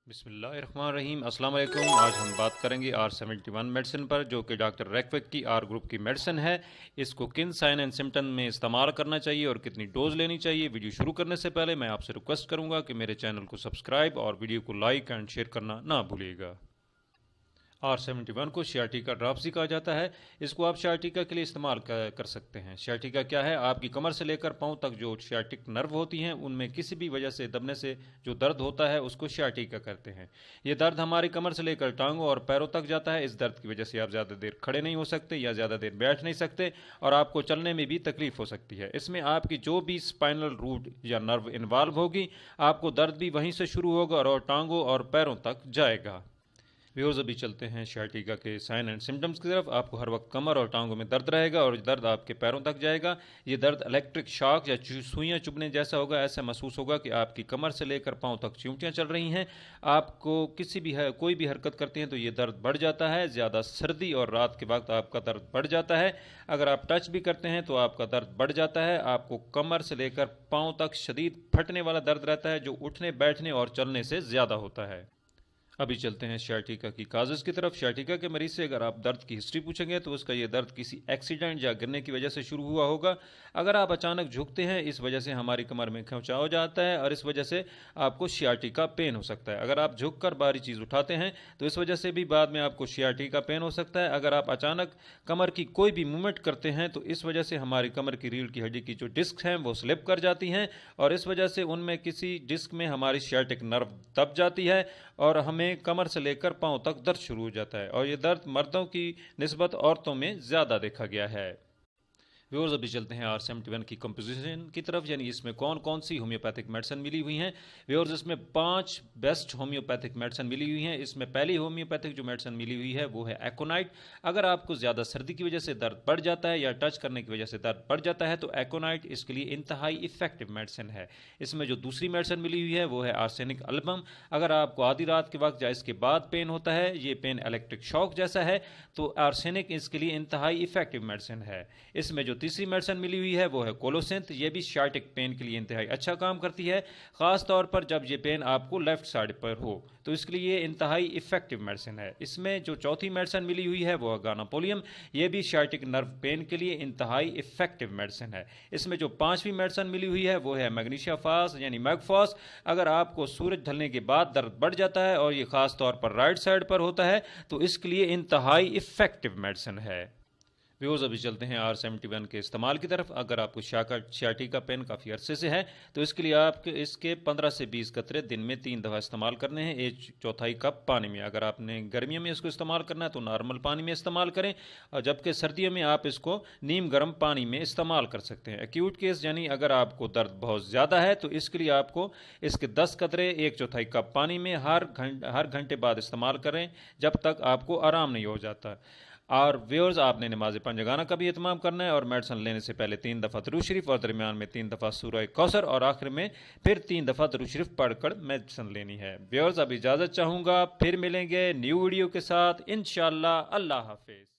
بسم اللہ الرحمن الرحیم۔ السلام علیکم۔ آج ہم بات کریں گے R71 میڈیسن پر، جو کہ ڈاکٹر ریکویک کی آر گروپ کی میڈیسن ہے۔ اس کو کن سائن اینڈ سمٹم میں استعمال کرنا چاہیے اور کتنی ڈوز لینی چاہیے، ویڈیو شروع کرنے سے پہلے میں آپ سے ریکویسٹ کروں گا کہ میرے چینل کو سبسکرائب اور ویڈیو کو لائک اینڈ شیئر کرنا نہ بھولیے گا۔ R71 کو سیاٹیکا ڈراپس بھی کہا جاتا ہے۔ اس کو آپ سیاٹیکا کے لیے استعمال کر سکتے ہیں۔ سیاٹیکا کیا ہے؟ آپ کی کمر سے لے کر پاؤں تک جو سیاٹک نرو ہوتی ہیں، ان میں کسی بھی وجہ سے دبنے سے جو درد ہوتا ہے اس کو سیاٹیکا کہتے ہیں۔ یہ درد ہماری کمر سے لے کر ٹانگوں اور پیروں تک جاتا ہے۔ اس درد کی وجہ سے آپ زیادہ دیر کھڑے نہیں ہو سکتے یا زیادہ دیر بیٹھ نہیں سکتے، اور آپ کو چلنے میں بھی تکلیف ہو سکتی ہے۔ اس میں آپ کی جو بھی اسپائنل روٹ یا نرو انوالو ہوگی، آپ کو درد بھی وہیں سے شروع ہوگا اور ٹانگوں اور پیروں تک جائے گا۔ ویورز ابھی چلتے ہیں سیاٹیکا کے سائن اینڈ سمٹمز کی طرف۔ آپ کو ہر وقت کمر اور ٹانگوں میں درد رہے گا اور درد آپ کے پیروں تک جائے گا۔ یہ درد الیکٹرک شاک یا سوئیاں چبھنے جیسا ہوگا۔ ایسا محسوس ہوگا کہ آپ کی کمر سے لے کر پاؤں تک چیونٹیاں چل رہی ہیں۔ آپ کو کوئی بھی حرکت کرتے ہیں تو یہ درد بڑھ جاتا ہے۔ زیادہ سردی اور رات کے وقت آپ کا درد بڑھ جاتا ہے۔ اگر آپ ٹچ بھی کرتے ہیں تو آپ کا درد بڑھ جاتا ہے۔ آپ کو کمر سے لے کر پاؤں تک شدید پھٹنے والا درد رہتا ہے، جو اٹھنے بیٹھنے اور چلنے سے زیادہ ہوتا ہے۔ ابھی چلتے ہیں سیاٹیکا کی کازز کی طرف۔ سیاٹیکا کے مریض سے اگر آپ درد کی ہسٹری پوچھیں گے تو اس کا یہ درد کسی ایکسیڈنٹ یا گرنے کی وجہ سے شروع ہوا ہوگا۔ اگر آپ اچانک جھکتے ہیں، اس وجہ سے ہماری کمر میں کھنچاؤ ہو جاتا ہے اور اس وجہ سے آپ کو سیاٹیکا پین ہو سکتا ہے۔ اگر آپ جھک کر بھاری چیز اٹھاتے ہیں تو اس وجہ سے بھی بعد میں آپ کو سیاٹیکا پین ہو سکتا ہے۔ اگر آپ اچانک کمر کی کوئی بھی موومنٹ کرتے ہیں تو اس وجہ سے ہماری کمر کی ریڑھ کی ہڈی کی جو ڈسک ہیں وہ سلپ کر جاتی ہیں، اور اس وجہ سے ان میں کسی ڈسک میں ہماری سیاٹک نرو دب جاتی ہے اور ہمیں کمر سے لے کر پاؤں تک درد شروع ہو جاتا ہے، اور یہ درد مردوں کی نسبت عورتوں میں زیادہ دیکھا گیا ہے۔ ویورز ابھی چلتے ہیں R71 کی کمپوزیشن کی طرف، یعنی اس میں کون کون سی ہومیوپیتھک میڈیسن ملی ہوئی ہیں۔ ویورز اس میں 5 بیسٹ ہومیوپیتھک میڈیسن ملی ہوئی ہیں۔ اس میں پہلی ہومیوپیتھک جو میڈیسن ملی ہوئی ہے وہ ہے ایکونائٹ۔ اگر آپ کو زیادہ سردی کی وجہ سے درد بڑھ جاتا ہے یا ٹچ کرنے کی وجہ سے درد بڑھ جاتا ہے تو ایکونائٹ اس کے لیے انتہائی افیکٹو میڈیسن ہے۔ اس میں جو دوسری میڈیسن ملی ہوئی ہے وہ ہے آرسینک البم۔ اگر آپ کو آدھی رات کے وقت یا اس کے بعد پین ہوتا ہے، یہ پین الیکٹرک شاک جیسا ہے، تو آرسینک اس کے لیے انتہائی افیکٹو میڈیسن ہے۔ اس میں جو تیسری میڈیسن ملی ہوئی ہے وہ ہے کولوسینتھ۔ یہ بھی سیاٹک پین کے لیے انتہائی اچھا کام کرتی ہے، خاص طور پر جب یہ پین آپ کو لیفٹ سائڈ پر ہو، تو اس کے لیے یہ انتہائی افیکٹو میڈیسن ہے۔ اس میں جو چوتھی میڈیسن ملی ہوئی ہے وہ ہے گاناپولیم۔ یہ بھی سیاٹک نرو پین کے لیے انتہائی افیکٹو میڈیسن ہے۔ اس میں جو پانچویں میڈیسن ملی ہوئی ہے وہ ہے میگنیشیا فاس یعنی میگفاس۔ اگر آپ کو سورج ڈھلنے کے بعد درد بڑھ جاتا ہے اور یہ خاص طور پر رائٹ سائڈ پر ہوتا ہے تو اس کے لیے انتہائی افیکٹو میڈیسن ہے۔ ویورز ابھی چلتے ہیں R71 کے استعمال کی طرف۔ اگر آپ کو سیاٹیکا پین کافی عرصے سے ہے تو اس کے لیے آپ اس کے 15 سے 20 قطرے دن میں 3 دفعہ استعمال کرنے ہیں، 1/4 کپ پانی میں۔ اگر آپ نے گرمیوں میں اس کو استعمال کرنا ہے تو نارمل پانی میں استعمال کریں، اور جبکہ سردیوں میں آپ اس کو نیم گرم پانی میں استعمال کر سکتے ہیں۔ ایکیوٹ کیس یعنی اگر آپ کو درد بہت زیادہ ہے تو اس کے لیے آپ کو اس کے 10 قطرے 1/4 کپ پانی میں ہر گھنٹے بعد استعمال کریں جب تک آپ کو آرام نہیں ہو جاتا۔ اور ویورز آپ نے نماز پنجگانہ کا بھی اہتمام کرنا ہے، اور میڈیسن لینے سے پہلے 3 دفعہ درود شریف اور درمیان میں 3 دفعہ سورہ کوثر اور آخر میں پھر 3 دفعہ درود شریف پڑھ کر میڈیسن لینی ہے۔ ویورز اب اجازت چاہوں گا، پھر ملیں گے نیو ویڈیو کے ساتھ انشاءاللہ۔ اللہ حافظ۔